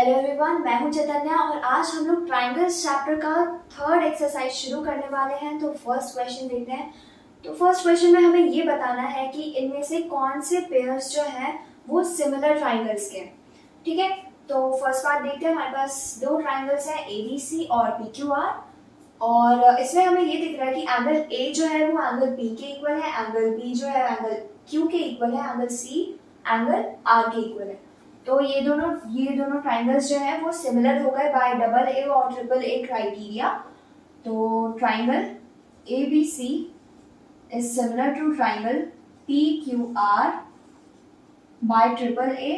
Hello everyone, मैं हूं चैतन्या और आज हम लोग ट्राइंगल्स चैप्टर का थर्ड एक्सरसाइज शुरू करने वाले हैं। तो फर्स्ट क्वेश्चन देखते हैं। तो फर्स्ट क्वेश्चन में हमें ये बताना है कि इनमें से कौन से पेयर्स जो हैं वो सिमिलर ट्राइंगल्स के। ठीक है, तो फर्स्ट पार्ट देखते हैं। हमारे पास दो ट्राइंगल्स हैं ABC और PQR, और इसमें हमें ये दिख रहा है कि एंगल A जो है वो एंगल B के इक्वल है, एंगल B जो है एंगल Q के इक्वल है, एंगल C एंगल R के इक्वल है। तो ये दोनों ट्राइंगल्स जो है वो सिमिलर हो गए बाय डबल ए और ट्रिपल ए क्राइटेरिया। तो triangle ABC is similar to triangle PQR by triple A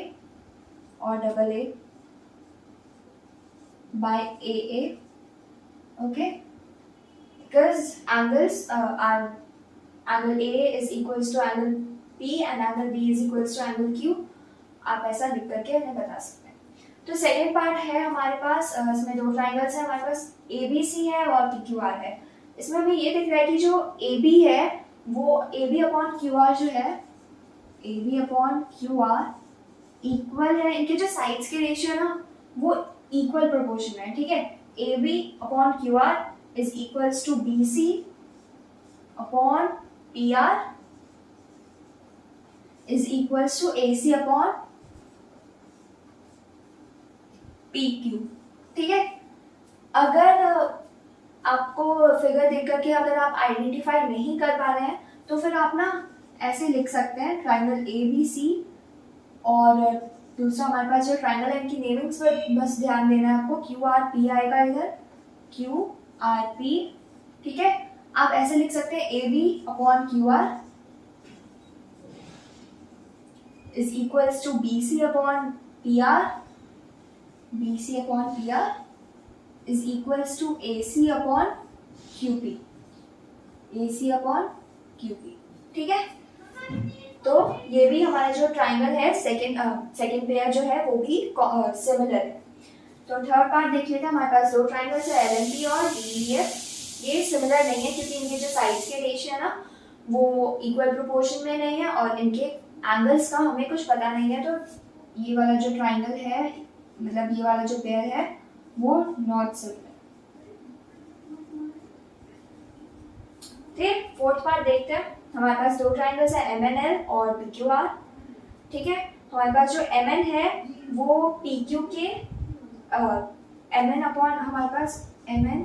और double A by AA. Okay, because angle A is equals to angle P and angle B is equals to angle Q. आप ऐसा लिख करके इन्हें बता सकते हैं। तो सेकेंड पार्ट है हमारे पास, इसमें दो ट्राइंगल्स हैं हमारे पास, ABC है और PQR है। इसमें हमें ये दिख रहा है कि जो AB है वो AB अपॉन QR जो है, AB अपॉन QR इक्वल है, इनके जो साइड्स के रेशियो है ना वो इक्वल प्रोपोर्शन है। ठीक है, AB upon QR is equals to BC upon PR is equals to AC upon PQ. ठीक है, अगर आपको फिगर देख करके अगर आप आइडेंटिफाई नहीं कर पा रहे हैं तो फिर आप ना ऐसे लिख सकते हैं ट्राइंगल ABC, और दूसरा हमारे पास जो ट्राइंगल है इनकी नेमिंग्स पर बस ध्यान देना है आपको। QRP आएगा इधर, QRP। ठीक है, आप ऐसे लिख सकते हैं AB upon QR is equals to BC upon PR, BC upon PR is equals to AC upon QP, AC upon QP। ठीक है, तो ये भी हमारा जो ट्राइंगल है सेकेंड पेयर जो है वो भी सिमिलर है। तो थर्ड पार्ट देख लेते हैं। हमारे पास दो ट्राइंगल्स है LNP और DEF। ये सिमिलर नहीं है क्योंकि इनके जो साइड्स के रेशियो है ना वो इक्वल प्रोपोर्शन में नहीं है और इनके एंगल्स का हमें कुछ पता नहीं है। तो ये वाला जो ट्राइंगल है, मतलब ये वाला जो पेयर है वो नॉट सिमिलर। ठीक, फोर्थ पार्ट देखते हैं। हमारे पास दो ट्राइंगल्स है MNL और PQR। ठीक है, हमारे पास जो MN है वो PQ के MN अपॉन हमारे पास MN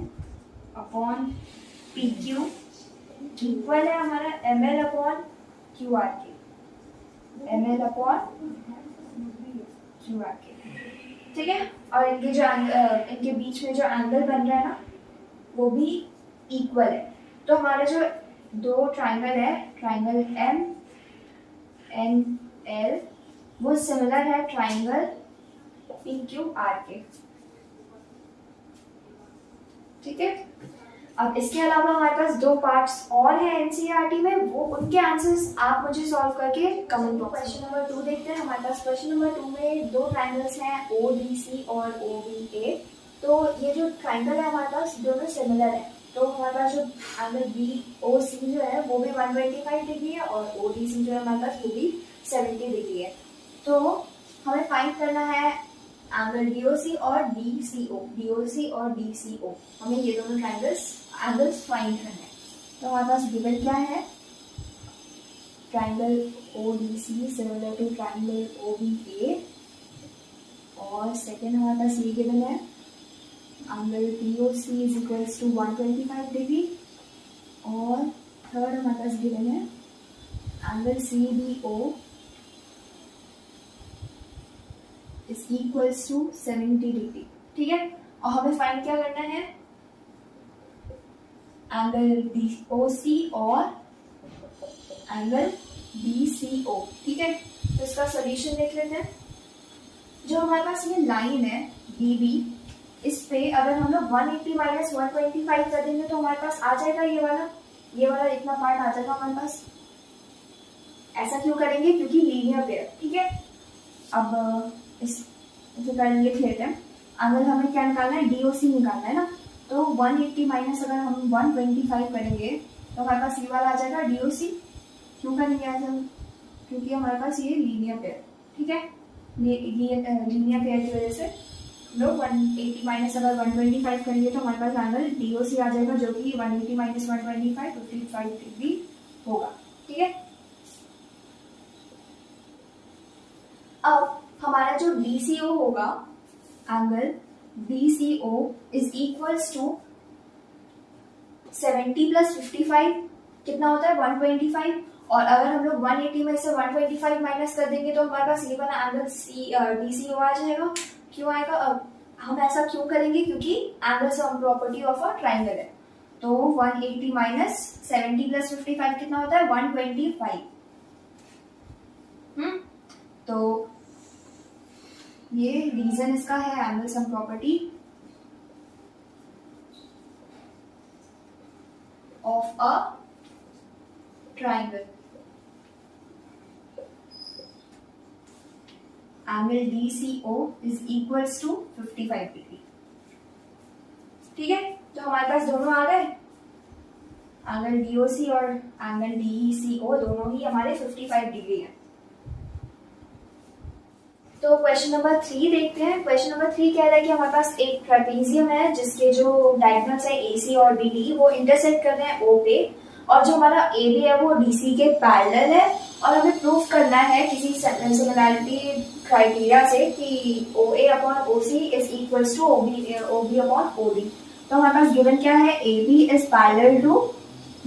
अपॉन PQ इक्वल है हमारा ML अपॉन QR के, ML अपॉन QR के। ठीक है, और इनके जो इनके बीच में जो एंगल बन रहा है ना वो भी इक्वल है। तो हमारे जो दो ट्राइंगल है, ट्राइंगल MNL वो सिमिलर है ट्राइंगल PQR के। ठीक है, अब इसके अलावा हमारे पास दो पार्ट्स और हैं NCERT में, वो उनके आंसर्स आप मुझे सॉल्व करके कमेंट बॉक्स। क्वेश्चन नंबर 2 देखते हैं। हमारे पास क्वेश्चन नंबर 2 में दो ट्राइंगल्स हैं ODC और OBA। तो ये जो ट्राइंगल है हमारे पास दोनों सिमिलर है। तो हमारे पास जो एंगल BOC जो है वो भी 125 डिग्री है और ODC जो है हमारे पास वो भी 70 डिग्री है। तो हमें फाइंड करना है एंगल DOC और DOC और DCO। हमें ये दोनों एंगल्स फाइंड करने हैं। तो हमारे पास गिवन क्या है, triangle ODC similar to triangle OBA, और सेकेंड हमारे पास ये गिवन है angle DOC is equals to 125 degree, और थर्ड हमारे पास गिवन है angle CBO is equals to 70 degree. ठीक है, और हमें फाइंड क्या करना है, एंगल DOC और एंगल DCO। ठीक है, तो इसका सॉल्यूशन देख लेते हैं। जो हमारे पास ये लाइन है BB, इस पे अगर हम लोग 180 माइनस 125 कर देंगे तो हमारे पास आ जाएगा ये वाला इतना पार्ट आ जाएगा हमारे पास। ऐसा क्यों करेंगे, क्योंकि लीनियर पेयर। ठीक है, अब इसे लिख लेते हैं। एंगल हमें क्या निकालना है, DOC निकालना है ना। तो 180 माइनस अगर हम 125 करेंगे तो हमारे पास ये वाला आ जाएगा DOC। क्यों करेंगे ऐसा, क्योंकि हमारे पास ये लीनियर पेयर। ठीक है, लीनियर पेयर की वजह से लोग 180 माइनस अगर 125 करेंगे तो हमारे पास एंगल DOC आ जाएगा, जो कि 180 माइनस 125 55 डिग्री होगा। ठीक है, अब हमारा जो DCO होगा, angle DCO is equals to 70 plus 55 कितना होता है 125, और अगर हम लोग 180 में से 125 माइनस कर देंगे तो हमारे पास ये वाला एंगल DCO आ जाएगा। क्यों आएगा? अब हम ऐसा क्यों करेंगे? क्योंकि angle sum property of a triangle है। तो 180 माइनस 70 प्लस 55 कितना होता है 125। तो ये रीजन इसका है angle sum property of a triangle. Angle DCO is equals to 55 degree. ठीक है, तो हमारे पास दोनों आ गए, एंगल DOC और एंगल DCO दोनों ही हमारे 55 डिग्री है। तो क्वेश्चन नंबर 3 देखते हैं। क्वेश्चन नंबर 3 कह रहा है कि हमारे पास एक ट्रेपेजियम है जिसके जो डायगोनल्स है AC और BD वो इंटरसेक्ट कर रहे हैं O पे, और जो हमारा AB है वो DC के पैरेलल है, और हमें प्रूफ करना है किसी सिमिलैरिटी क्राइटेरिया से कि OA upon OC is equals to OB upon OD। तो हमारे पास गिवन क्या है, AB is parallel to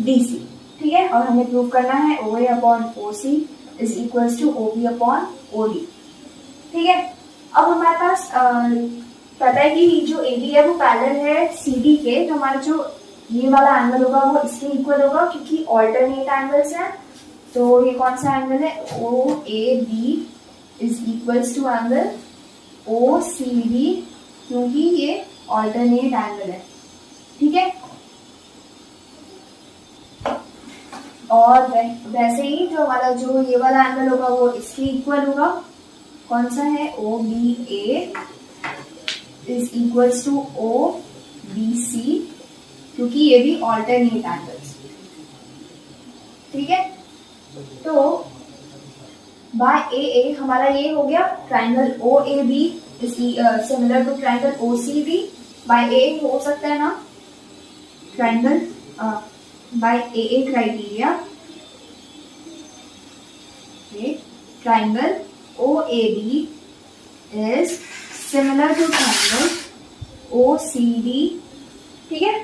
DC। ठीक है, और हमें प्रूफ करना है OA upon OC is equals to OB upon OD। ठीक है, अब हमारे पास पता है कि जो AB है वो पैरेलल है CD के, तो हमारा जो ये वाला एंगल होगा वो इसके इक्वल होगा क्योंकि ऑल्टरनेट एंगल्स हैं। तो ये कौन सा एंगल है, OAB is equals to angle OCD, क्योंकि ये ऑल्टरनेट एंगल है। ठीक है, और वैसे ही जो हमारा जो ये वाला एंगल होगा वो इसके इक्वल होगा, कौन सा है, OBA is equals to OBC, क्योंकि ये भी ऑल्टरनेट एंगल्स। ठीक है, तो बाय AA हमारा ये हो गया triangle OAB is similar to triangle OCD। By AA हो सकता है ना triangle by AA criteria, triangle OAB is similar to triangle OCD। ठीक है,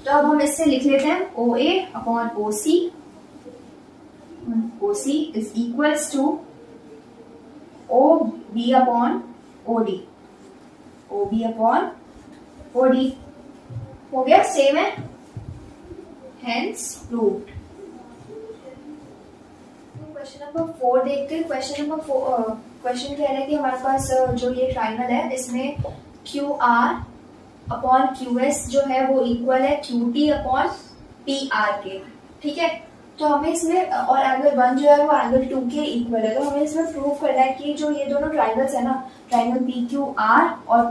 तो अब हम इससे लिख लेते हैं OA upon OC, OC is equals to OB upon OD, OB upon OD हो गया, सेम है, hence proved। क्वेश्चन नंबर 4 देखते हैं। क्वेश्चन नंबर 4 क्वेश्चन कह रहा है कि हमारे पास जो ये ट्राइंगल है इसमें QR अपॉन QS जो है वो इक्वल है QT अपॉन PR के। ठीक है, तो हमें इसमें और एंगल 1 जो है वो एंगल 2 के इक्वल है, तो हमें इसमें प्रूव करना है कि जो ये दोनों ट्राइंगल्स है ना, ट्राइंगल PQR और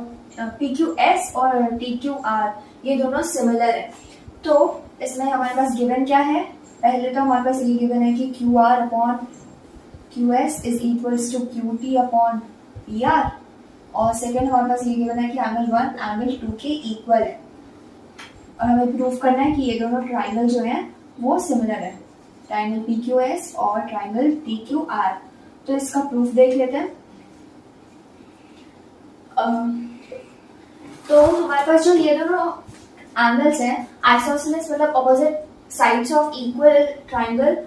PQS और TQR, ये दोनों सिमिलर है। तो इसमें हमारे पास गिवन क्या है, पहले तो हमारे पास ये गिवन है कि QR upon QS is equals to QT upon PR, और सेकेंड हमारे पास ये गिवन है कि एंगल 1 एंगल 2 के इक्वल है, और हमें प्रूफ करना है कि ये दोनों ट्राइंगल जो हैं वो सिमिलर है, ट्राइंगल PQS और ट्राइंगल TQR। तो इसका प्रूफ देख लेते हैं। तो हमारे पास जो ये दोनों एंगल्स हैं आइसोसेलेस, मतलब opposite sides of equal triangle,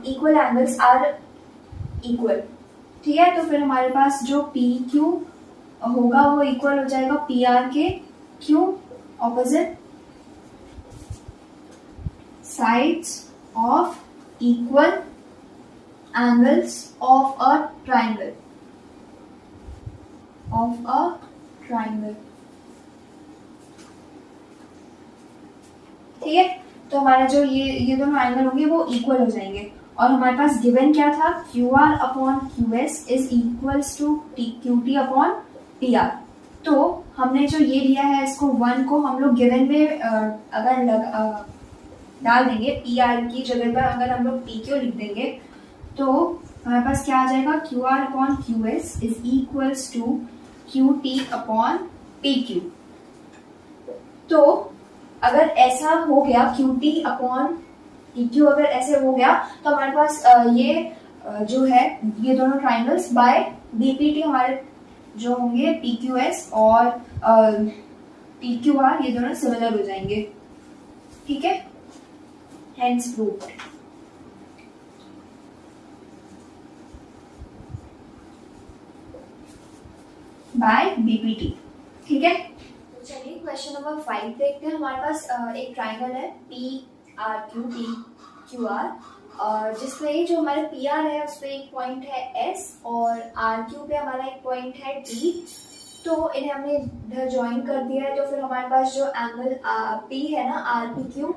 equal angles are equal. ठीक है, तो फिर हमारे पास जो PQ होगा वो इक्वल हो जाएगा PR के, क्यों, opposite sides of equal angles of a triangle, ठीक है, तो हमारा जो ये दोनों एंगल होंगे वो इक्वल हो जाएंगे, और हमारे पास गिवन क्या था, QR upon QS is equals to QT upon PR। तो हमने जो ये लिया है इसको 1 को हम लोग गिवन में अगर डाल देंगे, PR की जगह पर अगर हम लोग PQ लिख देंगे तो हमारे पास क्या आ जाएगा, QR upon QS is equals to QT upon PQ। तो अगर ऐसा हो गया QT अपॉन PQ, अगर ऐसे हो गया तो हमारे पास ये जो है ये दोनों ट्राइंगल्स बाय BPT हमारे जो होंगे PQS और PQR, ये दोनों सिमिलर हो जाएंगे। ठीक है, हेंस प्रूव्ड। Bye BPT। ठीक है, तो चलिए क्वेश्चन नंबर 5 देखते हैं। हमारे पास एक ट्राइंगल है PRQTQR, और जिसमें जो हमारे PR है उस पर एक पॉइंट है S और RQ पे हमारा एक पॉइंट है T। तो इन्हें हमने इधर ज्वाइन कर दिया है, तो फिर हमारे पास जो एंगल P है ना RPQ,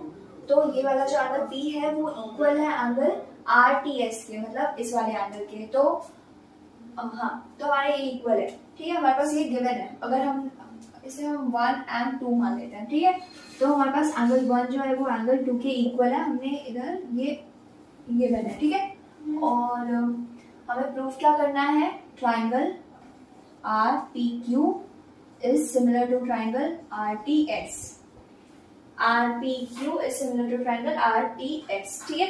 तो ये वाला जो एंगल P है वो इक्वल है एंगल RTS के, मतलब इस वाले एंगल के। तो हाँ, तो हमारे ये इक्वल है। ठीक है, हमारे पास ये गिवन है। अगर हम इसे हम 1 and 2 मान लेते हैं, ठीक है, तो हमारे पास एंगल 1 जो है वो एंगल 2 के इक्वल है। हमने इधर ये गिवन है। ठीक है, और हमें प्रूफ क्या करना है, triangle RPQ is similar to triangle RTS। RPQ is similar to triangle RTS। ठीक है,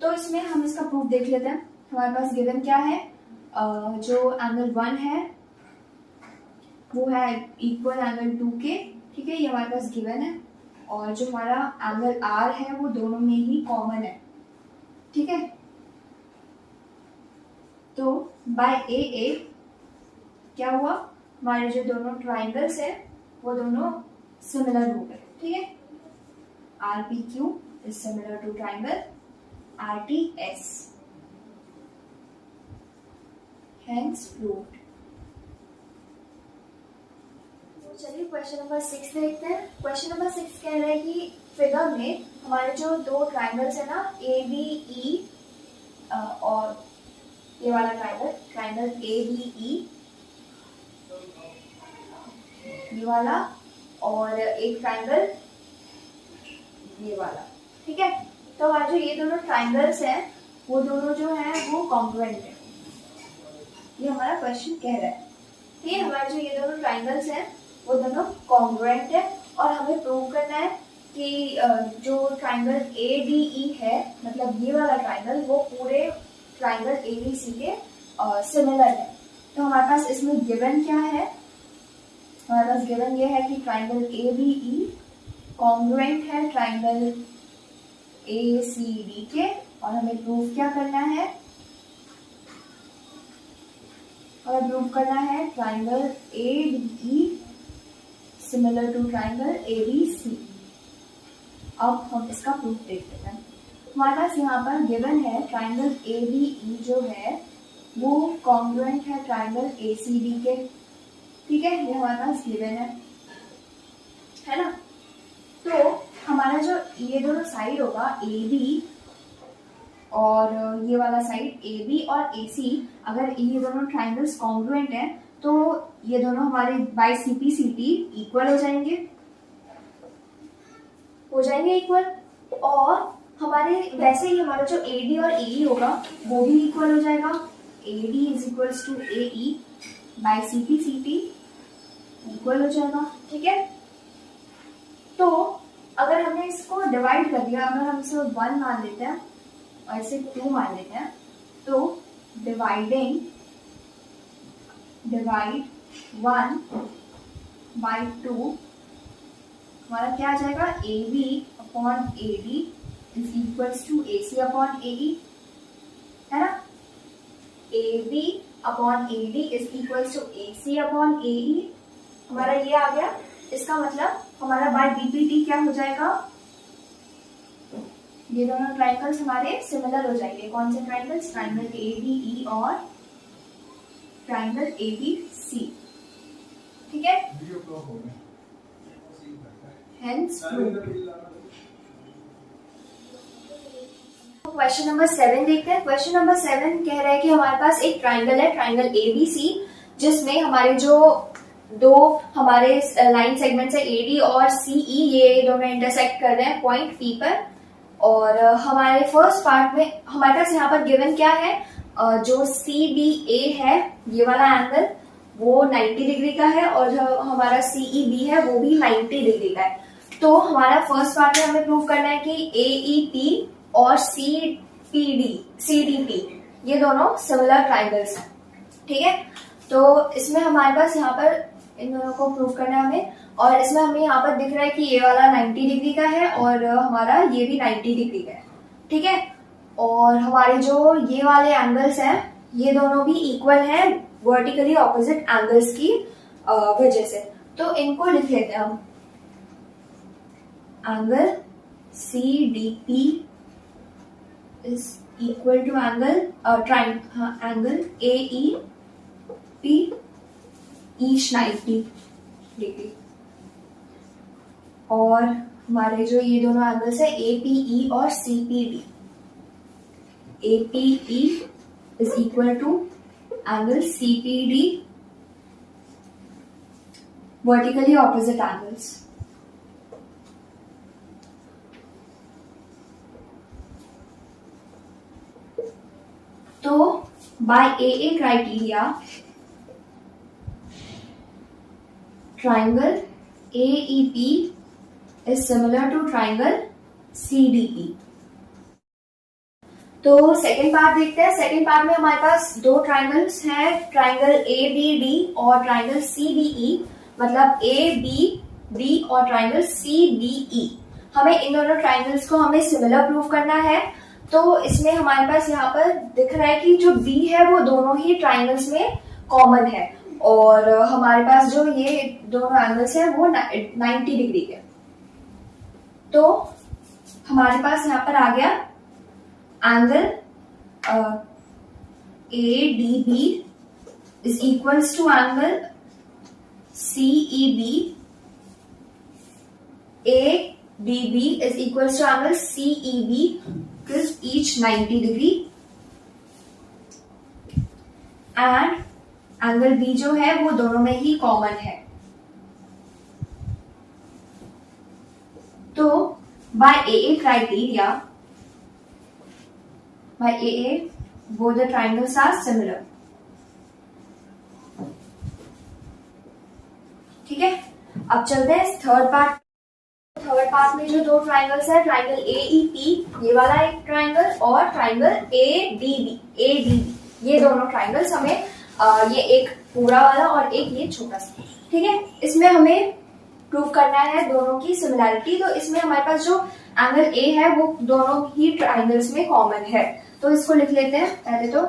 तो इसमें हम इसका प्रूफ देख लेते हैं। हमारे पास गिवन क्या है, जो एंगल 1 है वो है इक्वल एंगल 2 के। ठीक है, ये हमारे पास गिवन है, और जो हमारा एंगल R है वो दोनों में ही कॉमन है। ठीक है, तो बाय AA क्या हुआ, हमारे जो दोनों ट्राइंगल्स है वो दोनों सिमिलर हो गए। ठीक है, RPQ is similar to triangle RTS, hence proved. चलिए क्वेश्चन नंबर 6 देखते हैं। क्वेश्चन नंबर 6 कह रहा है कि फिगर में हमारे जो दो ट्राइंगल्स है ना ABE, और ये वाला ट्राइंगल ABE, ये वाला, और एक ट्राइंगल ये वाला। ठीक है, तो हमारे जो ये दोनों ट्राइंगल्स हैं वो दोनों जो है वो कॉन्ग्रुएंट है, ये हमारा क्वेश्चन कह रहा है। ठीक है, हमारे जो ये दोनों ट्राइंगल्स हैं वो दोनों कॉन्ग्रुएंट है, और हमें प्रूव करना है कि जो ट्राइंगल ADE है, मतलब ये वाला ट्राइंगल, वो पूरे ट्राइंगल ABC के सिमिलर है। तो हमारे पास इसमें गिवन क्या है, हमारे पास गिवन ये है कि ट्राइंगल ABE कॉन्ग्रुएंट है ट्राइंगल ACD के, और हमें प्रूव क्या करना है, हमें प्रूव करना है triangle ADE similar to triangle ABC। अब हम इसका प्रूफ देखते हैं। हमारे पास यहाँ पर गिवन है ट्राइंगल ABE जो है वो कॉन्ग्रुएंट है ट्राइंगल ACD के। ठीक है, ये हमारे पास गिवन है ना। तो हमारा जो ये दोनों साइड होगा AB और ये वाला साइड AB और AC, अगर ये दोनों ट्राइंगल्स कॉन्ग्रुएंट हैं तो ये दोनों हमारे बाय CPCT इक्वल हो जाएंगे इक्वल, और हमारे वैसे ही हमारा जो AD और AE होगा वो भी इक्वल हो जाएगा। AD is equals to AE by CPCT equal हो जाएगा। ठीक है, तो अगर हमने इसको डिवाइड कर दिया, अगर हम इसे 1 मान लेते हैं और इसे 2 मान लेते हैं, तो डिवाइड 1 बाई 2 हमारा क्या आ जाएगा, AB upon AD is equals to AC upon AE, है ना। AB upon AD is equals to AC upon AE, हमारा ये आ गया। इसका मतलब हमारा बाय BPT क्या हो जाएगा, ये दोनों ट्राइंगल्स हमारे सिमिलर हो जाएंगे। कौन से ट्राइंगल्स, ट्राइंगल ADE और ट्राइंगल ABC। ठीक है, हेंस क्वेश्चन नंबर 7 देखते हैं। क्वेश्चन नंबर 7 कह रहा है कि हमारे पास एक ट्राइंगल है, ट्राइंगल ABC, जिसमें हमारे जो दो हमारे लाइन सेगमेंट्स है AD और CE, ये दोनों इंटरसेक्ट कर रहे हैं पॉइंट P पर। और हमारे फर्स्ट पार्ट में हमारे पास यहाँ पर गिवन क्या है, जो CBA है, ये वाला एंगल, वो 90 डिग्री का है और जो हमारा CEB है वो भी 90 डिग्री का है। तो हमारा फर्स्ट पार्ट में हमें प्रूव करना है कि AEP और CDP ये दोनों सिमिलर ट्राइंगल्स हैं, ठीक है। तो इसमें हमारे पास यहाँ पर इन दोनों को प्रूव करना है हमें, और इसमें हमें यहाँ पर दिख रहा है कि ये वाला 90 डिग्री का है और हमारा ये भी 90 डिग्री का है, ठीक है। और हमारे जो ये वाले एंगल्स हैं ये दोनों भी इक्वल हैं वर्टिकली ऑपोजिट एंगल्स की वजह से। तो इनको लिख लेते हैं हम, angle CDP is equal to angle AEP each 90 डिग्री। और हमारे जो ये दोनों एंगल्स है APE और CPD, APE is equal to angle CPD, vertically opposite angles. तो by AA criteria, triangle AEP is similar to triangle CDP. तो सेकेंड पार्ट देखते हैं। सेकेंड पार्ट में हमारे पास दो ट्राइंगल्स हैं, ट्राइंगल ABD और ट्राइंगल CBE, मतलब ABD और ट्राइंगल CBE। हमें इन दोनों ट्राइंगल्स को हमें सिमिलर प्रूव करना है। तो इसमें हमारे पास यहाँ पर दिख रहा है कि जो B है वो दोनों ही ट्राइंगल्स में कॉमन है, और हमारे पास जो ये दोनों एंगल्स हैं वो 90 डिग्री के। तो हमारे पास यहाँ पर आ गया angle ADB is equals to angle CEB, ADB is equals to angle CEB because each 90 degree, and angle B जो है वो दोनों में ही कॉमन है। तो by AA criteria, by AA both the triangles are similar, ठीक है। अब चलते हैं थर्ड पार्ट। थर्ड पार्ट में जो दो ट्राइंगल्स है, ट्राइंगल AEP ये वाला एक ट्राइंगल और ट्राइंगल ADB ये दोनों ट्राइंगल्स हमें ये एक पूरा वाला और एक ये छोटा सा, ठीक है। इसमें हमें प्रूव करना है दोनों की सिमिलैरिटी। तो इसमें हमारे पास जो एंगल A है वो दोनों ही ट्राइंगल्स में कॉमन है, तो इसको लिख लेते हैं पहले। तो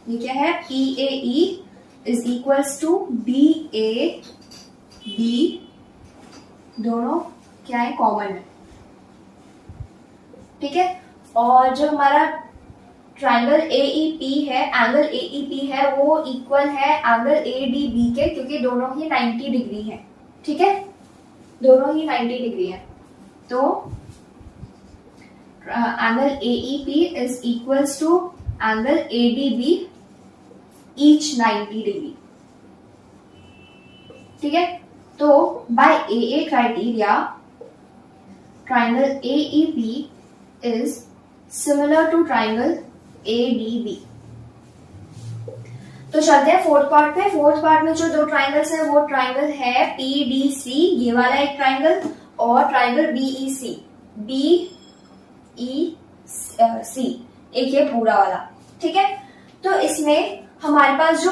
ये क्या है, PAE is equals to BAB, दोनों क्या है, कॉमन है, ठीक है। और जो हमारा ट्राइंगल AEP है, एंगल AEP है वो इक्वल है एंगल ADB के, क्योंकि दोनों ही 90 डिग्री है, ठीक है, दोनों ही 90 डिग्री है। तो angle AEP is equals to angle ADB each 90 degree, ठीक है। तो by AA criteria triangle AEP is similar to triangle ADB। तो चलते हैं फोर्थ पार्ट पे। फोर्थ पार्ट में जो दो ट्राइंगल्स है वो ट्राइंगल है PDC ये वाला एक ट्राइंगल, और ट्राइंगल BEC एक ये पूरा वाला, ठीक है। तो इसमें हमारे पास जो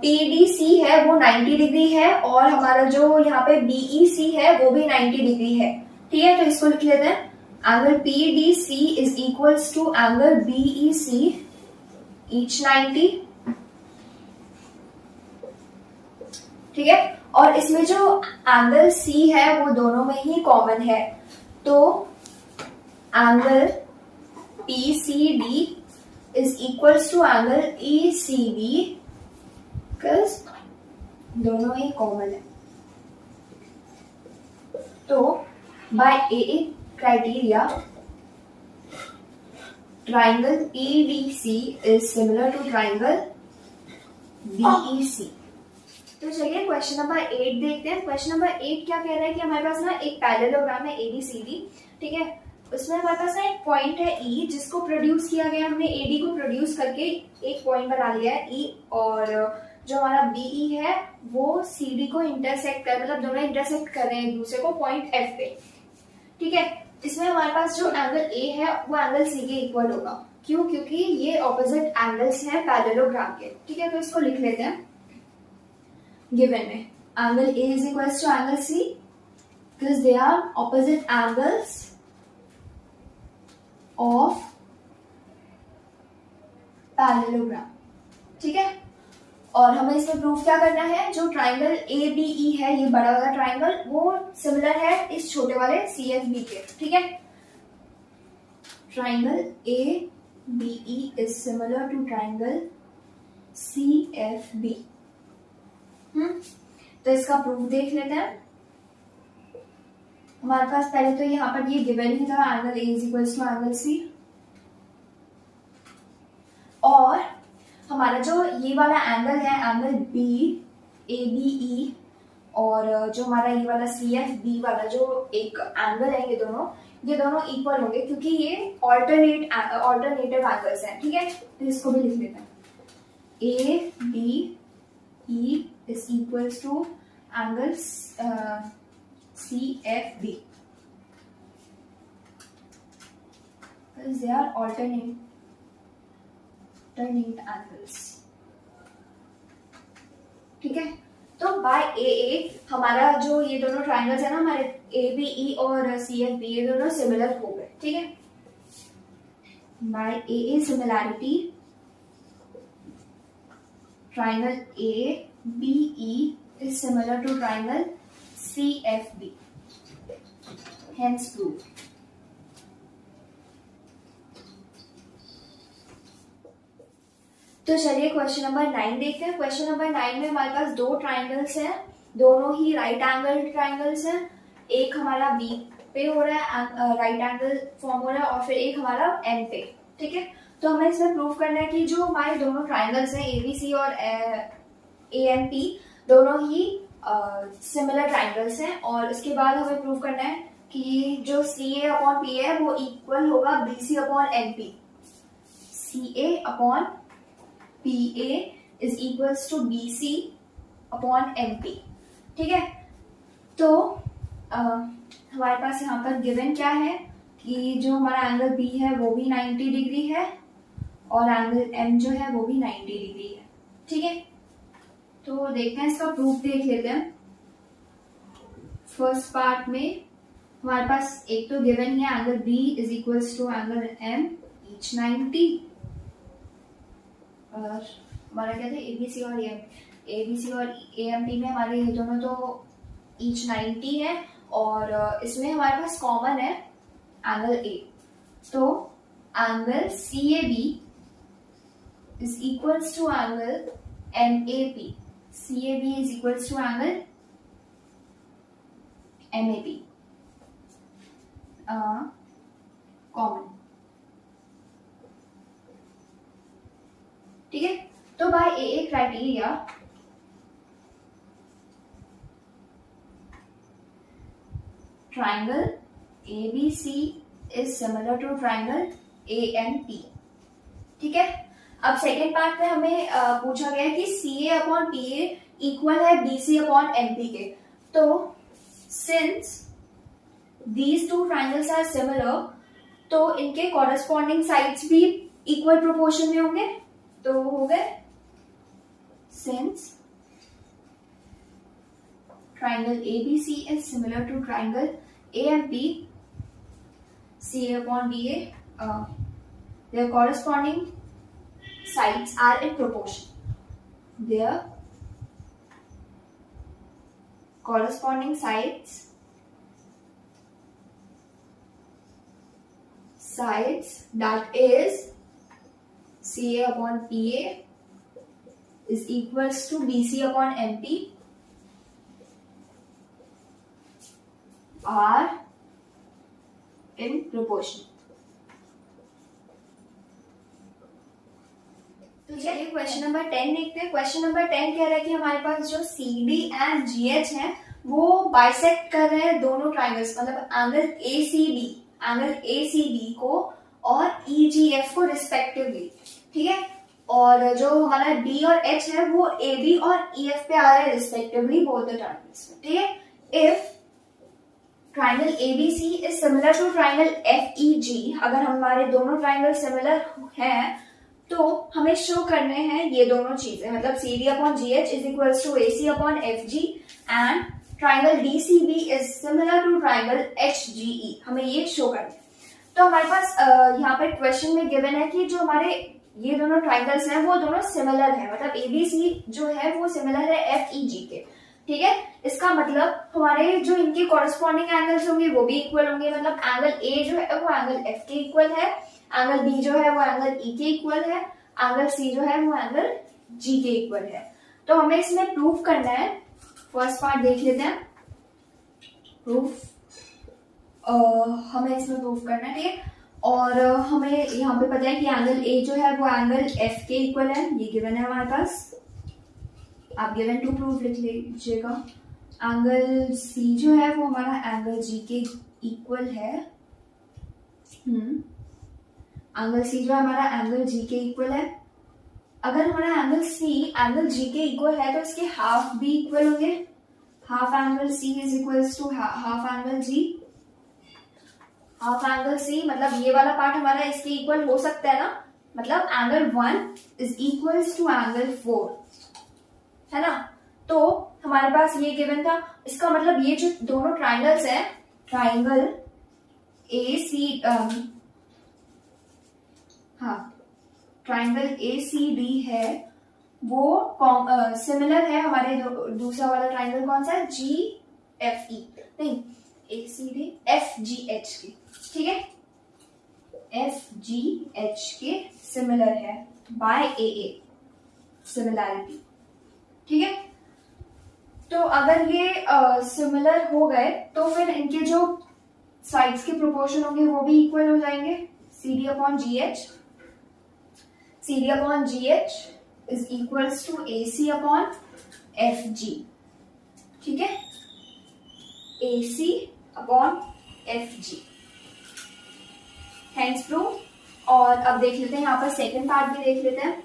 PDC है वो 90 डिग्री है, और हमारा जो यहाँ पे BEC है वो भी 90 डिग्री है, ठीक है। तो इसको लिख लेते हैं, angle PDC is equals to angle BEC each 90, ठीक है। और इसमें जो एंगल C है वो दोनों में ही कॉमन है, तो angle PCD is equals to angle ECB because दोनों ही कॉमन है। तो by AA criteria triangle PDC is similar to triangle BEC। तो चलिए क्वेश्चन नंबर 8 देखते हैं। क्वेश्चन नंबर 8 क्या कह रहा है कि हमारे पास ना एक पैरेललोग्राम है ABCD, ठीक है। उसमें हमारे पास ना एक पॉइंट है ई, जिसको प्रोड्यूस किया गया, हमने एडी को प्रोड्यूस करके एक पॉइंट बना लिया है ई, और जो हमारा बीई है वो सीडी को इंटरसेक्ट कर, मतलब दोनों इंटरसेक्ट कर रहे हैं एक दूसरे को पॉइंट एफ पे। ठीक है, इसमें हमारे पास जो एंगल ए है वो एंगल सी के इक्वल होगा। क्यों? क्योंकि ये ऑपोजिट एंगल्स हैं पैरेललोग्राम के। ठीक है, तो इसको लिख लेते हैं गिवन में, angle A is equal to angle c because they are opposite angles of parallelogram. ठीक है, और हमें इसमें प्रूफ क्या करना है, जो ट्राइंगल ए बी ई है, ये बड़ा वाला ट्राइंगल, वो सिमिलर है इस छोटे वाले सी एफ बी के। ठीक है, triangle A B E is similar to triangle C F B. तो इसका प्रूफ देख लेते हैं। हमारे पास पहले तो यहाँ पर ये गिवन ही था, angle A is equal to angle C, और हमारा जो ये वाला एंगल है, angle B A B E, और जो हमारा ये वाला सी एफ बी वाला जो एक एंगल है, ये दोनों इक्वल होंगे क्योंकि ये ऑल्टरनेटिव एंगल्स हैं। ठीक है, तो इसको भी लिख लेते हैं, A B E is equal to angle C F B, they are alternate angles। ठीक है, तो बाय ए ए हमारा जो ये दोनों ट्राइंगल्स है ना, हमारे ए बी ई और सी एफ बी, ये दोनों सिमिलर हो गए। ठीक है, by A A similarity triangle A B E is similar to triangle C F B, hence prove. तो चलिए क्वेश्चन नंबर 9 देखते हैं। क्वेश्चन नंबर 9 में हमारे पास दो ट्राइंगल्स हैं, दोनों ही राइट एंगल ट्राइंगल्स हैं। एक हमारा बी पे हो रहा है, राइट एंगल फॉर्म हो रहा है, और फिर एक हमारा एम पे। ठीक है, तो हमें इसमें प्रूव करना है कि जो हमारे दोनों ट्राइंगल्स हैं ए बी सी और ए एम पी, दोनों ही सिमिलर ट्राइंगल्स हैं, और उसके बाद हमें प्रूव करना है कि जो सी ए अपॉन पी है वो इक्वल होगा B C upon M P. C A upon PA is equals to BC upon MP। ठीक है, तो हमारे पास यहाँ पर गिवन क्या है कि जो हमारा एंगल B है वो भी 90 डिग्री है, और एंगल M जो है वो भी 90 डिग्री है। ठीक है, तो देखते हैं, इसका प्रूफ देख लेते हैं। फर्स्ट पार्ट में हमारे पास एक तो गिवन है angle B is equals to angle M each 90, और हमारा क्या था एबीसी और एएमपी में हमारे ये दोनों तो ईच 90 है, और इसमें हमारे पास कॉमन है एंगल ए, तो angle C A B is equals to angle M A P. C A B is equals to angle M A P, common. ठीक है, तो by A A criteria triangle A B C is similar to triangle A M P. ठीक है, अब second part में हमें पूछा गया है कि C A upon P A equal है B C upon M P के। तो since these two triangles are similar, तो इनके कॉरेस्पॉन्डिंग साइड्स भी इक्वल प्रोपोर्शन में होंगे। तो हो गए, सिंस triangle ABC is similar to triangle AMP, CA upon BA, their corresponding sides are in proportion. Their corresponding sides that is CA upon PA is equals to BC upon MP are in proportion. तो चलिए question number 10 देखते हैं। Question number 10 कह रहा है कि हमारे पास जो CD एंड GH हैं वो बाइसेक्ट कर रहे हैं दोनों ट्राइंगल्स, मतलब एंगल ACB एंगल ACB को और EGF को रिस्पेक्टिवली, ठीक है। और जो हमारा D और H है वो AB और EF पे आ रहा है रिस्पेक्टिवली बोथ द ट्रायंगल्स में, ठीक है। If triangle ABC is similar to triangle FEG, अगर हमारे दोनों ट्राइंगल सिमिलर हैं तो हमें शो करने हैं ये दोनों चीजें, मतलब CD upon GH is equals to AC upon FG and triangle DCB is similar to triangle HGE, हमें ये शो करना है। तो हमारे पास यहाँ पे क्वेश्चन में गिवन है कि जो हमारे ये दोनों ट्राइंगल्स हैं वो दोनों सिमिलर है, मतलब ABC जो है वो सिमिलर है FEG के, ठीक है। इसका मतलब हमारे जो इनके कॉरेस्पॉन्डिंग एंगल्स होंगे वो भी इक्वल होंगे, मतलब एंगल A जो है वो एंगल F के इक्वल है, एंगल B जो है वो एंगल E के इक्वल है, एंगल C जो है वो एंगल G के इक्वल है। तो हमें इसमें प्रूफ करना है, फर्स्ट पार्ट देख लेते हैं। प्रूफ हमें इसमें प्रूफ करना है, ठीक है। और हमें यहाँ पे पता है कि एंगल A जो है वो एंगल F के इक्वल है, ये गिवन है हमारे पास, आप गिवन टू प्रूफ लिख लीजिएगा। एंगल C जो है वो हमारा एंगल G के इक्वल है, एंगल C जो हमारा एंगल G के इक्वल है। अगर हमारा एंगल C एंगल G के इक्वल है तो इसके हाफ भी इक्वल होंगे, half angle C is equals to half angle G। Half angle C मतलब ये वाला पार्ट हमारा इसके इक्वल हो सकता है ना, मतलब angle 1 is equals to angle 4, है ना। तो हमारे पास ये गिवन था, इसका मतलब ये जो दोनों ट्राइंगल्स हैं, ट्राइंगल ट्राइंगल ACD है वो सिमिलर है हमारे दूसरा वाला ट्राइंगल कौन सा है, GFE नहीं ACD FGH के, ठीक है, FGH के सिमिलर है बाय AA सिमिलैरिटी, ठीक है। तो अगर ये सिमिलर हो गए तो फिर इनके जो साइड्स के प्रोपोर्शन होंगे वो भी इक्वल हो जाएंगे, CD upon GH, CD upon GH is equals to AC upon FG, ठीक है, AC upon FG, hence proof. और अब देख लेते हैं यहाँ पर सेकेंड पार्ट भी देख लेते हैं।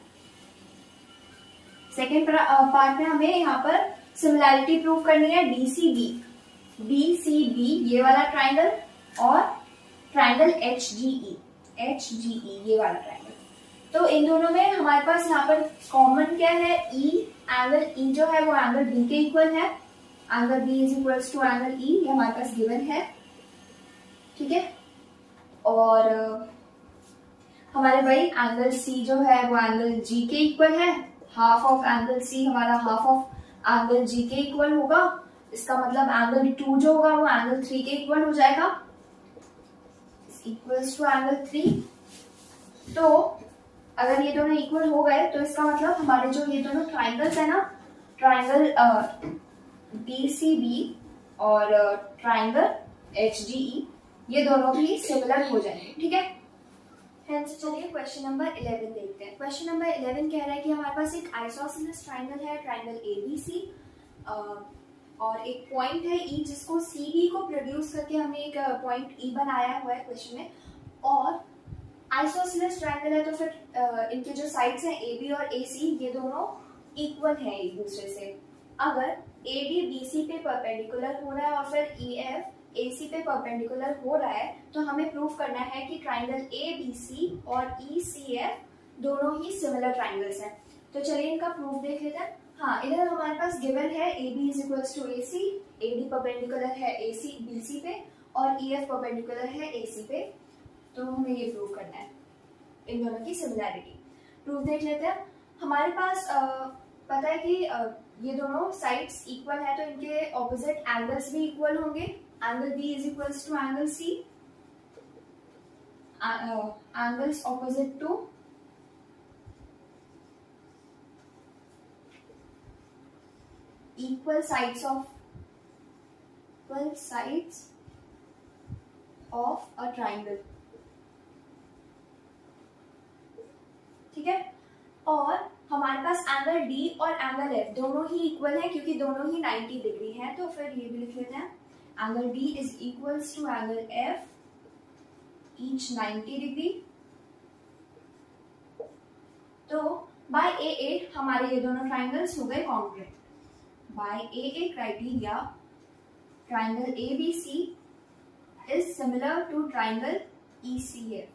सेकेंड पार्ट में हमें यहाँ पर सिमिलैरिटी प्रूव करनी है DCB ये वाला ट्राइंगल और ट्राइंगल HGE ये वाला ट्राइंगल। तो इन दोनों में हमारे पास यहाँ पर कॉमन क्या है, एंगल E जो है वो एंगल B के इक्वल है, angle B is equals to angle E, ये हमारे पास गिवन है, ठीक है। और हमारे भाई एंगल C जो है वो एंगल G के इक्वल है, हाफ ऑफ एंगल C हमारा हाफ ऑफ एंगल G के इक्वल होगा, इसका मतलब एंगल 2 जो होगा वो एंगल 3 के इक्वल हो जाएगा, इक्वल्स टू एंगल 3। तो अगर ये दोनों इक्वल हो गए तो इसका मतलब हमारे जो ये दोनों ट्राइंगल्स है ना, ट्राइंगल DCB और ट्राइंगल HGE ये दोनों भी सिमिलर हो जाएंगे, ठीक है। चलिए क्वेश्चन नंबर 11 देखते हैं। क्वेश्चन नंबर 11 कह रहा है कि हमारे पास एक आइसोसेलेस ट्राइंगल है, ट्राइंगल ABC, और एक पॉइंट है E जिसको CB को प्रोड्यूस करके हमने एक पॉइंट E बनाया हुआ है क्वेश्चन में। और आइसोसेलेस ट्राइंगल है तो फिर इनके जो साइड्स हैं AB और AC ये दोनों इक्वल हैं एक दूसरे से। अगर AD BC पे परपेंडिकुलर हो रहा है और फिर EF AC पे परपेंडिकुलर हो रहा है तो हमें प्रूफ करना है कि ट्राइंगल ABC और ECF दोनों ही सिमिलर ट्राइंगल्स हैं। तो चलिए इनका प्रूफ देख लेते हैं। हाँ, इधर हमारे पास गिवन है AB is equals to AC, AD perpendicular है AC BC पे और EF परपेंडिकुलर है AC पे। तो हमें ये प्रूव करना है इन दोनों की सिमिलैरिटी। प्रूफ देख लेते हैं। हमारे पास पता है कि ये दोनों साइड्स इक्वल है तो इनके ऑपोजिट एंगल्स भी इक्वल होंगे। Angle B is equals to angle C, angles opposite to equal sides of a triangle, ठीक है। और हमारे पास एंगल D और एंगल F दोनों ही इक्वल है क्योंकि दोनों ही 90 डिग्री हैं, तो फिर ये भी लिख लेते हैं। Angle D is equals to angle F each 90 degree. तो बाय AA हमारे ये दोनों ट्राइंगल्स हो गए congruent. By AA criteria triangle ABC is similar to triangle ECF,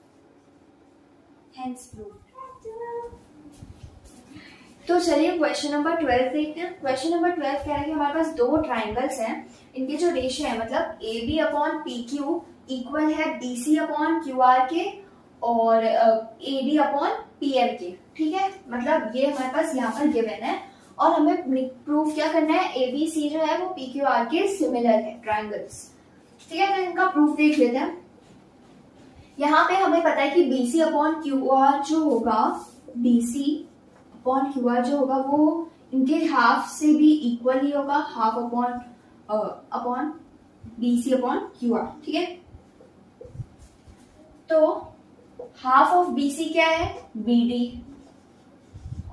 hence proved. तो चलिए क्वेश्चन नंबर 12 देखते हैं। क्वेश्चन नंबर 12 कह रहा है कि हमारे पास दो ट्राइंगल्स हैं, इनके जो रेशियो है मतलब AB अपॉन PQ इक्वल है BC अपॉन QR के और AD अपॉन PM के। ठीक है, मतलब ये हमारे पास यहाँ पर गिवन है और हमें प्रूफ क्या करना है, ABC जो है वो PQR के सिमिलर है ट्राइंगल्स। ठीक है, तो इनका प्रूफ देख लेते हैं। यहाँ पे हमें पता है कि BC अपॉन QR जो होगा, BC अपॉन QR जो होगा वो इनके हाफ से भी इक्वल ही होगा, half upon BC upon QR। ठीक है, तो हाफ ऑफ BC क्या है, BD,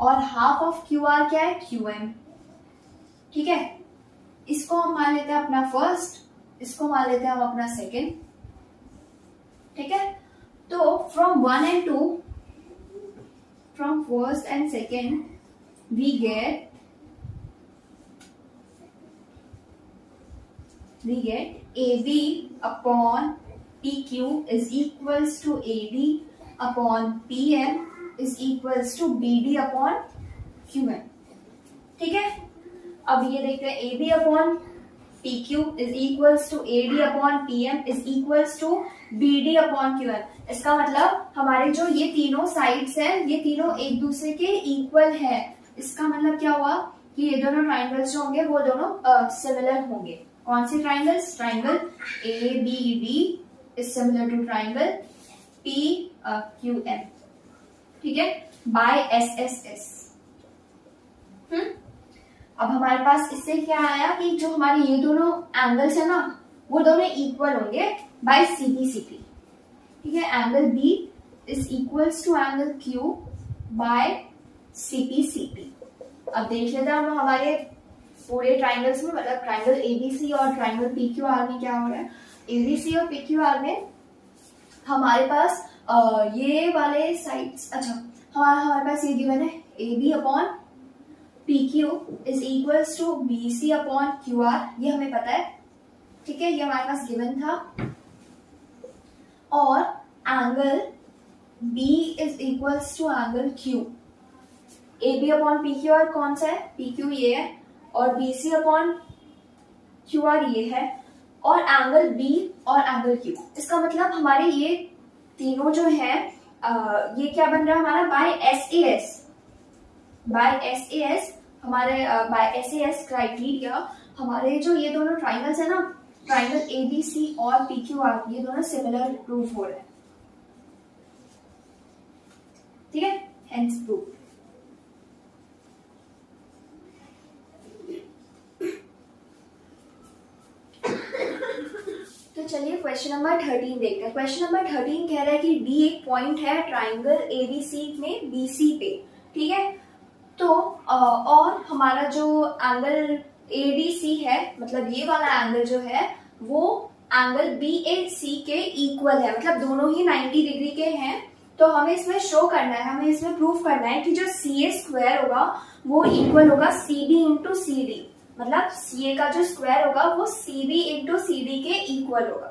और हाफ ऑफ QR क्या है, QM। ठीक है, इसको हम मान लेते हैं अपना फर्स्ट, इसको मान लेते हैं हम अपना सेकेंड। ठीक है, तो from 1 and 2, from first and second we get AB upon PQ is equals to AD upon PM is equals to BD upon QM। ठीक है, अब ये देखते हैं AB upon PQ is equals to AD upon PM is equals to BD upon QM। इसका मतलब हमारे जो ये तीनों साइड्स हैं ये तीनों एक दूसरे के इक्वल है। इसका मतलब क्या हुआ कि ये दोनों ट्राइंगल्स जो होंगे वो दोनों सिमिलर होंगे। कौन से triangles, triangle ABD is similar to triangle PQM। ठीक है, बाय SSS। अब हमारे पास इससे क्या आया कि जो हमारे ये दोनों एंगल्स है ना वो दोनों इक्वल होंगे बाय CPCP। ठीक है, angle B is equals to angle Q by CPCP। अब देख लेते हैं हम हमारे पूरे ट्राइंगल्स में, मतलब ट्राइंगल ABC और ट्राइंगल PQR में क्या हो रहा है। ABC और PQR में हमारे पास ये वाले साइड्स, अच्छा हमारे पास ये गिवन है AB upon PQ is equals to BC upon QR, ये हमें पता है। ठीक है, ये हमारे पास गिवन था। और angle B is equals to angle Q। AB upon PQR कौन सा है, PQ ये है, और BC अपॉन QR ये है, और एंगल B और एंगल Q। इसका मतलब हमारे ये तीनों जो है ये क्या बन रहा है हमारा बाय SAS। बाय SAS हमारे बाय SAS क्राइटेरिया हमारे जो ये दोनों ट्राइंगल्स है ना, ट्राइंगल ABC और PQR, ये दोनों सिमिलर प्रूफ हो रहे हैं। ठीक है, हेंस प्रूफ। तो चलिए क्वेश्चन नंबर 13 देखते हैं। क्वेश्चन नंबर 13 कह रहा है कि D एक पॉइंट है ट्राइंगल ABC में BC पे। ठीक है, तो और हमारा जो एंगल ADC है, मतलब ये वाला एंगल जो है वो एंगल BAC के इक्वल है, मतलब दोनों ही 90 डिग्री के हैं। तो हमें इसमें शो करना है, हमें इसमें प्रूफ करना है कि जो CA स्क्वायर होगा वो इक्वल होगा CD इंटू CD, मतलब CA का जो स्क्वायर होगा वो CB इंटू CD के इक्वल होगा।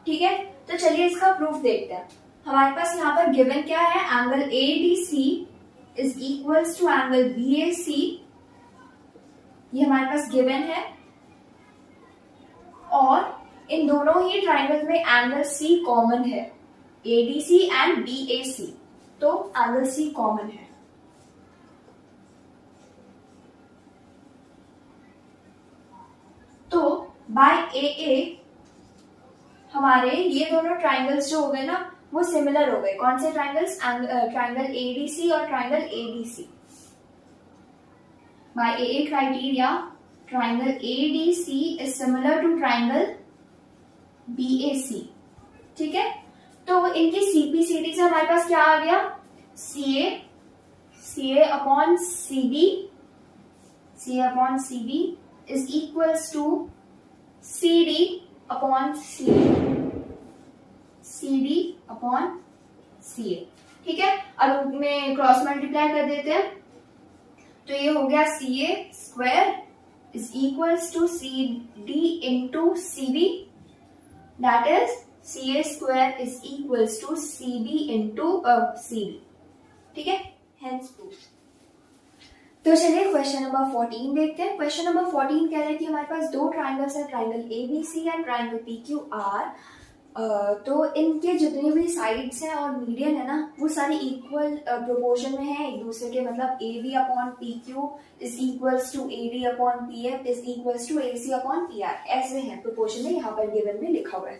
ठीक है, तो चलिए इसका प्रूफ देखते हैं। हमारे पास यहाँ पर गिवन क्या है, angle ADC is equals to angle BAC, ये हमारे पास गिवन है। और इन दोनों ही ट्राइंगल में एंगल C कॉमन है, ADC एंड BAC, तो एंगल C कॉमन है। तो बाय AA हमारे ये दोनों ट्राइंगल्स जो हो गए ना वो सिमिलर हो गए। कौन से ट्राइंगल्स, ट्राइंगल ADC और triangle ABC। By AA criteria triangle ADC is similar to triangle BAC। ठीक है, तो इनकी CPCD से हमारे पास क्या आ गया, CA upon CB is equals to CD upon CD upon C A. ठीक है, अब में क्रॉस मल्टीप्लाई कर देते हैं, तो ये हो गया C A square is equals to C D into C B, that is C A square is equals to C B into C B. ठीक है, हेंस प्रूफ। तो चलिए क्वेश्चन नंबर 14 देखते हैं। क्वेश्चन नंबर 14 कह रहे हैं कि हमारे पास दो ट्राइंगल्स है, triangle A B C and triangle P Q R. तो इनके जितने भी साइड्स हैं और मीडियन है ना, वो सारी इक्वल प्रोपोर्शन में है एक दूसरे के, मतलब A B upon P Q is equals to A D upon P F is equals to A C upon P R, ऐसे हैं प्रोपोर्शन में यहाँ पर गिवन में लिखा हुआ है।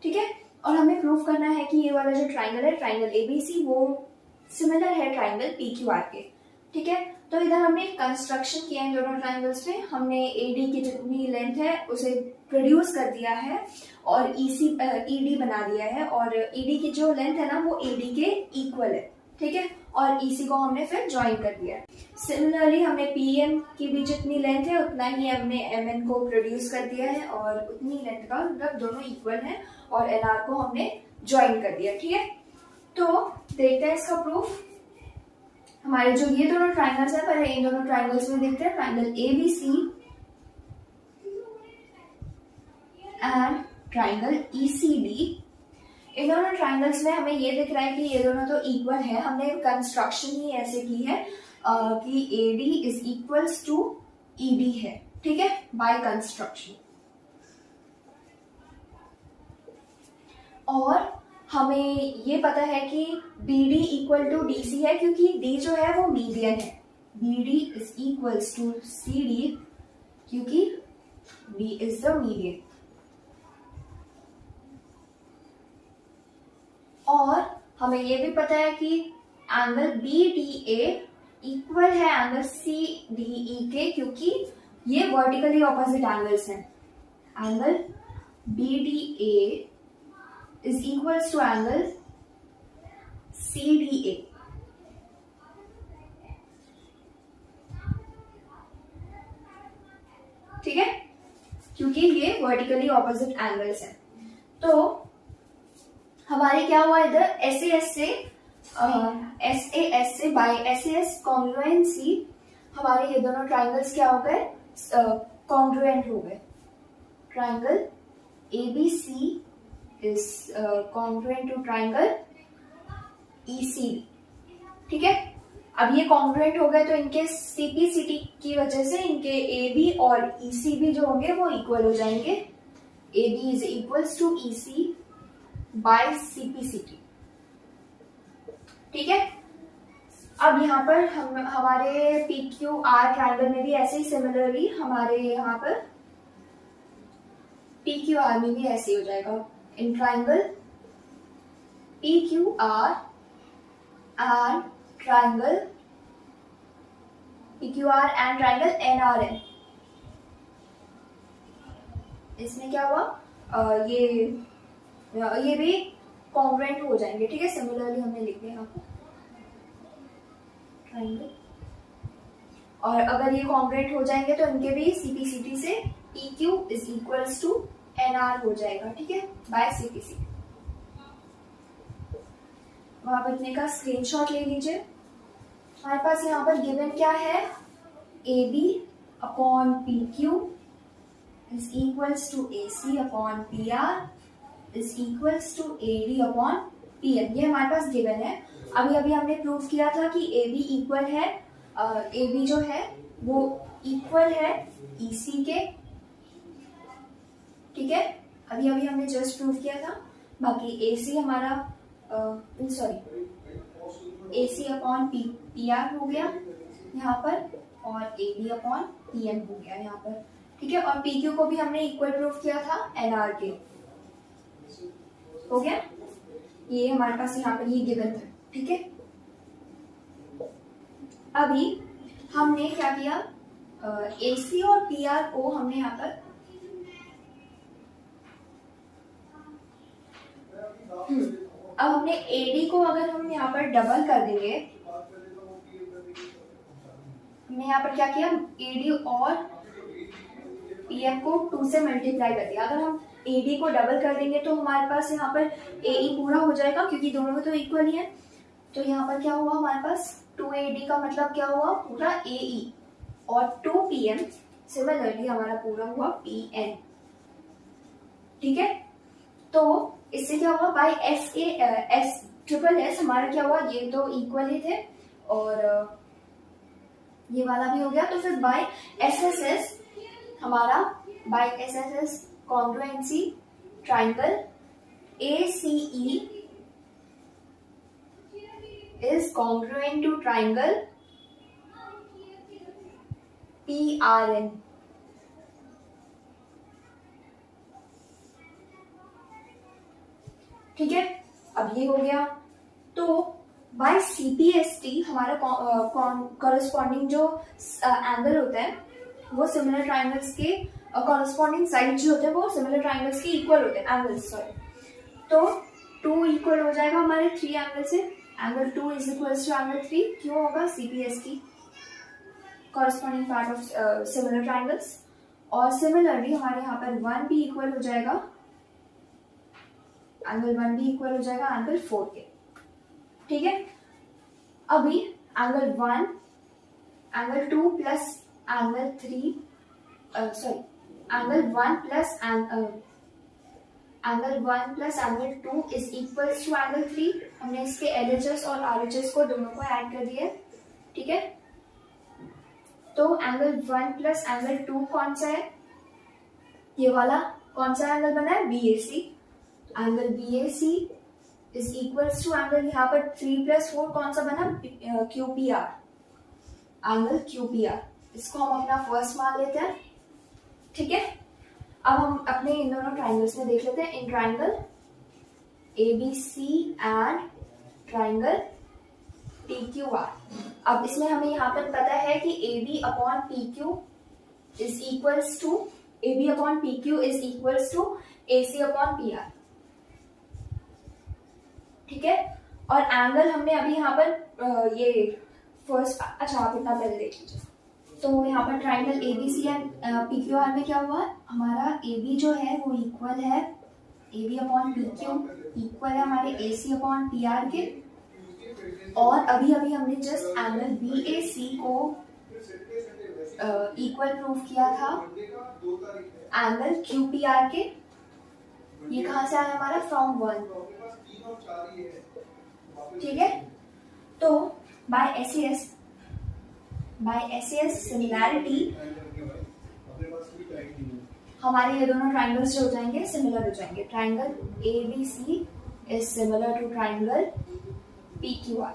ठीक है, और हमें प्रूव करना है कि ये वाला जो ट्राइंगल है, ट्राइंगल ए बी सी, वो सिमिलर है ट्राइंगल पी क्यू आर के। ठीक है, तो इधर हमने कंस्ट्रक्शन किया है दोनों ट्राइंगल्स में, हमने एडी की जितनी लेंथ है उसे प्रोड्यूस कर दिया है और ईडी बना दिया है, और ईडी की जो लेंथ है ना वो एडी के इक्वल है। ठीक है, और ईसी को हमने फिर ज्वाइन कर दिया है। सिमिलरली हमने पीएम की भी जितनी लेंथ है उतना ही हमने एमएन को प्रोड्यूस कर दिया है, और उतनी लेंथ का मतलब दोनों इक्वल है, और एनआर को हमने ज्वाइन कर दिया। ठीक है, तो देखते हैं इसका प्रूफ। हमारे जो ये दोनों ट्राइंगल्स है, पहले इन दोनों ट्राइंगल्स में देखते हैं, triangle A B C and triangle E C D. इन दोनों ट्राइंगल्स में हमें ये दिख रहा है कि ये दोनों तो इक्वल है। हमने कंस्ट्रक्शन ही ऐसे की है कि A D is equals to E D है। ठीक है, बाय कंस्ट्रक्शन। और हमें ये पता है कि B D equal to D C है, क्योंकि डी जो है वो मीडियन है। B D is equals to C D, क्योंकि डी इज द मीडियन। और हमें ये भी पता है कि angle B D A equal है एंगल सी डी ई के, क्योंकि ये वर्टिकली ऑपोजिट एंगल्स हैं। Angle B D A is equals to angle CDA। ठीक है, क्योंकि ये वर्टिकली ऑपोजिट एंगल्स हैं। तो हमारे क्या हुआ इधर, एस ए एस से बाय एस कॉन्ग्रुएंसी हमारे ये दोनों ट्राइंगल्स क्या हो गए, कॉन्ग्रुएंट हो गए। Triangle A B C is congruent to triangle ECD। ठीक है, अब ये congruent हो गए तो इनके CPCT की वजह से इनके AB और ECB जो होंगे वो इक्वल हो जाएंगे। AB is equals to EC by CPCT। ठीक है, अब यहाँ पर हमारे PQR ट्राइंगल में भी ऐसे ही सिमिलरली हमारे यहाँ पर PQR में भी ऐसे ही हो जाएगा। In triangle PQR and triangle NRN, इसमें क्या हुआ, ये भी कॉन्ग्रुएंट हो जाएंगे। ठीक है, सिमिलरली हमने लिख दिया यहाँ पर ट्राइंगल, और अगर ये कॉन्ग्रुएंट हो जाएंगे तो इनके भी CPCT से PQ is equals to NR हो जाएगा। ठीक है, बाय CPC। वहां पर इतने का स्क्रीनशॉट ले लीजिए। हमारे पास यहाँ पर गिवन क्या है, AB upon PQ is equals to AC upon PR is equals to AD upon PM। ये हमारे पास गिवन है। अभी अभी हमने प्रूव किया था कि AB इक्वल है, AB जो है वो इक्वल है EC के। ठीक है, अभी अभी हमने जस्ट प्रूव किया था। बाकी AC हमारा AC अपॉन PR हो गया यहाँ पर, और AD अपॉन PM हो गया यहाँ पर। ठीक है, और PQ को भी हमने इक्वल प्रूव किया था NR के। हो गया, ये हमारे पास यहाँ पर ये गिवन था। ठीक है, अभी हमने क्या किया, AC और PR को हमने यहाँ पर अब हमने AD को अगर हम यहाँ पर डबल कर देंगे, हमने यहाँ पर क्या किया, AD और PM को 2 से मल्टीप्लाई कर दिया। अगर हम AD को डबल कर देंगे तो हमारे पास यहाँ पर AE पूरा हो जाएगा, क्योंकि दोनों में तो इक्वल ही है। तो यहाँ पर क्या हुआ हमारे पास 2AD का मतलब क्या हुआ, पूरा AE, और 2PM सिमिलरली हमारा पूरा हुआ PN। ठीक है, तो इससे क्या हुआ, बाय S हमारा क्या हुआ, ये तो इक्वल ही थे और ये वाला भी हो गया। तो फिर बाय SSS हमारा, by SSS congruency triangle ACE is congruent to triangle PRN। ठीक है, अब ये हो गया। तो बाय CPST हमारा कॉरेस्पॉन्डिंग जो एंगल होता है वो सिमिलर ट्राइंगल्स के कॉरेस्पॉन्डिंग साइड जो होते हैं वो सिमिलर ट्राइंगल्स के इक्वल होते हैं, एंगल्स सॉरी। तो 2 इक्वल हो जाएगा हमारे 3 एंगल से, angle 2 is equals to angle 3। क्यों होगा, CPST corresponding part of similar triangles. और सिमिलरली हमारे यहाँ पर 1 भी इक्वल हो जाएगा, एंगल 1 भी इक्वल हो जाएगा एंगल 4 के। ठीक है, अभी angle 1 angle 2 plus angle 3 sorry angle 1 plus angle 2 is equals to angle 3। हमने इसके LHS और RHS को दोनों को ऐड कर दिया। ठीक है, तो एंगल 1 प्लस एंगल 2 कौन सा है, ये वाला कौन सा एंगल बना है, BAC। Angle BAC is equals to angle यहाँ पर 3 प्लस 4 कौन सा बना, QPR, एंगल QPR। इसको हम अपना फर्स्ट मान लेते हैं। ठीक है, अब हम अपने इन दोनों ट्राइंगल्स में देख लेते हैं। In triangle ABC and triangle PQR। अब इसमें हमें यहाँ पर पता है कि AB upon PQ is equals to AC upon PR। ठीक है, और एंगल हमने अभी यहाँ पर ये फर्स्ट, अच्छा आप इतना पहले देख लीजिए। तो यहाँ पर ट्राइंगल ABC एंड PQR में क्या हुआ, हमारा AB जो है वो इक्वल है AB अपॉन PQ, इक्वल है हमारे AC अपॉन PR के। और अभी हमने जस्ट एंगल BAC को इक्वल प्रूव किया था एंगल QPR के। ये कहाँ से आया हमारा, फ्रॉम 1। ठीक है, तो बाय SAS सिमिलैरिटी हमारे ये दोनों ट्राइंगल्स जो हो जाएंगे सिमिलर हो जाएंगे। Triangle ABC is similar to triangle PQR,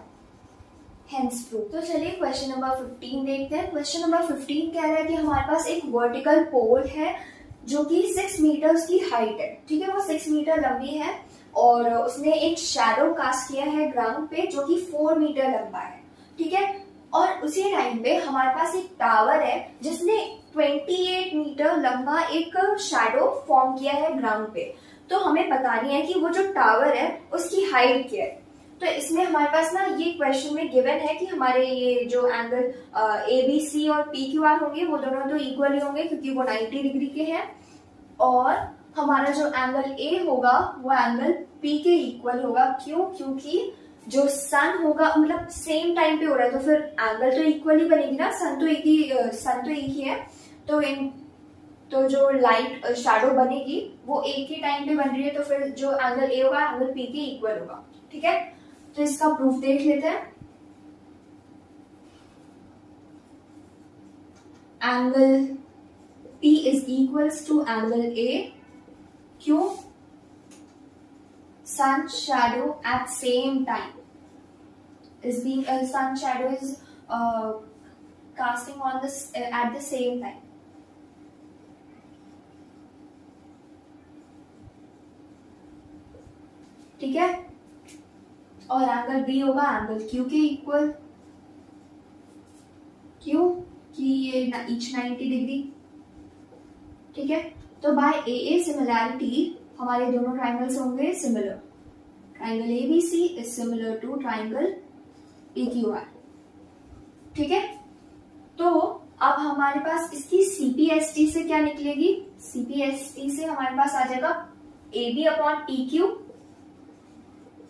hence prove. तो चलिए क्वेश्चन नंबर 15 देखते हैं। क्वेश्चन नंबर 15 कह रहा है कि हमारे पास एक वर्टिकल पोल है जो कि 6 मीटर्स की हाइट है। ठीक है, वो 6 मीटर लंबी है और उसने एक शैडो कास्ट किया है ग्राउंड पे जो कि 4 मीटर लंबा है। ठीक है, और उसी टाइम पे हमारे पास एक टावर है जिसने 28 मीटर लंबा एक शैडो फॉर्म किया है ग्राउंड पे। तो हमें बतानी है कि वो जो टावर है उसकी हाइट क्या है। तो इसमें हमारे पास ना ये क्वेश्चन में गिवन है कि हमारे ये जो एंगल ABC और PQR होंगे वो दोनों तो इक्वल ही होंगे क्योंकि वो 90 डिग्री के हैं, और हमारा जो एंगल A होगा वो एंगल P के इक्वल होगा। क्यों, क्योंकि जो सन होगा मतलब सेम टाइम पे हो रहा है तो फिर एंगल तो इक्वल ही बनेगी ना, सन तो एक ही है। तो जो लाइट शैडो बनेगी वो एक ही टाइम पे बन रही है, तो फिर जो एंगल A होगा एंगल P के इक्वल होगा। ठीक है, तो इसका प्रूफ देख लेते हैं। Angle P is equals to angle A। क्यों, sun shadow at same time is being sun shadow is casting on this at the same time। ठीक है, और एंगल B होगा एंगल Q के इक्वल। क्यों कि ये ईच 90 डिग्री। ठीक है, तो बाय AA सिमिलैरिटी हमारे दोनों ट्राइंगल्स होंगे similar. Triangle ABC is similar to triangle PQR। ठीक है, तो अब हमारे पास इसकी CPST से क्या निकलेगी? CPST से हमारे पास आ जाएगा AB upon PQ,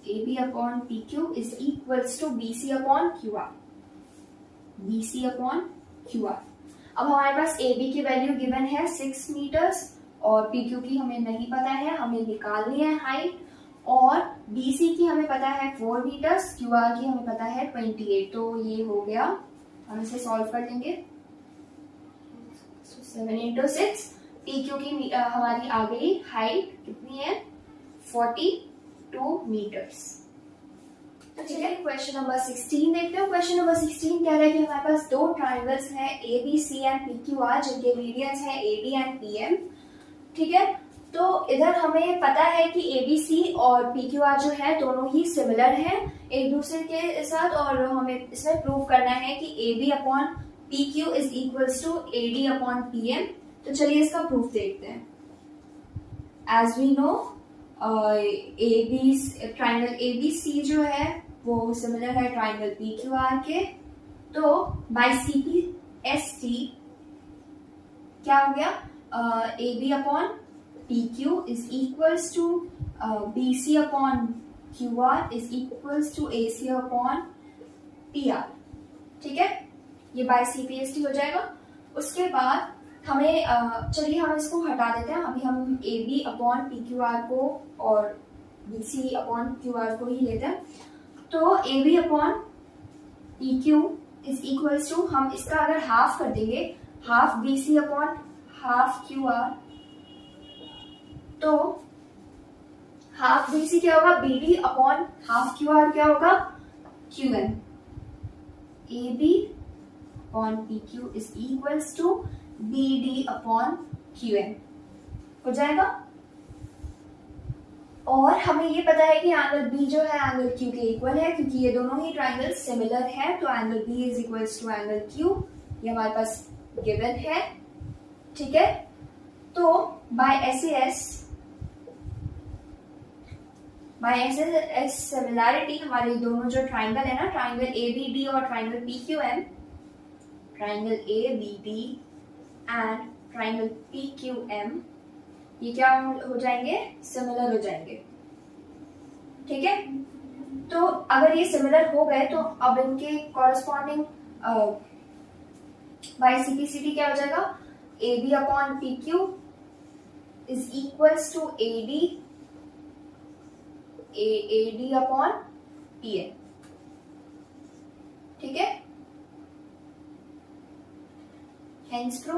AB upon PQ is equals to BC upon QR, BC upon QR। अब हमारे पास AB की वैल्यू गिवन है 6 मीटर्स और PQ की हमें नहीं पता है, हमें निकालनी है हाइट, और BC की हमें पता है 4 मीटर्स, QR की हमें पता है 28। तो ये हो गया, हम इसे सॉल्व कर लेंगे। 7 into 6, PQ की हमारी आ गई हाइट कितनी है? 42 मीटर्स। तो चलिए क्वेश्चन नंबर 16 देखते हैं। क्वेश्चन नंबर 16 कह रहा है कि हमारे पास दो ट्राइंगल्स हैं ABC एंड PQR जिनके मीडियंस हैं AB एंड PM। ठीक है, तो इधर हमें पता है कि ABC और PQR जो है दोनों ही सिमिलर हैं एक दूसरे के साथ, और हमें इसमें प्रूव करना है कि AB upon PQ is equals to AD upon PM। तो चलिए इसका प्रूफ देखते हैं। As we know triangle ABC जो है वो सिमिलर है ट्राइंगल PQR के, तो बाय CPST क्या हो गया? AB upon PQ is equals to BC upon QR is equals to AC upon PR। ठीक है, ये बाय CPST हो जाएगा। उसके बाद हमें चलिए हम इसको हटा देते हैं, अभी हम AB अपॉन PQR को और BC अपॉन QR को ही लेते हैं। तो AB upon PQ is equals to, हम इसका अगर हाफ कर देंगे, half BC upon half QR, तो हाफ BC क्या होगा? BD अपॉन हाफ QR क्या होगा? QN। AB upon PQ is equals to BD upon QN हो जाएगा। और हमें ये पता है कि एंगल B जो है एंगल Q के इक्वल है, क्योंकि ये दोनों ही ट्राइंगल सिमिलर है। तो angle B is equals to angle Q, ये हमारे पास गिवन है। ठीक है, तो बाय SAS सिमिलैरिटी हमारे दोनों जो ट्राइंगल है ना, ट्राइंगल ABD और triangle PQM, triangle ABD and triangle PQM, ये क्या हो जाएंगे? सिमिलर हो जाएंगे। ठीक है, तो अगर ये सिमिलर हो गए तो अब इनके कॉरेस्पॉन्डिंग बाय CPST क्या हो जाएगा? AB upon PQ is equals to AD upon PN। ठीक है, हेंस प्रूफ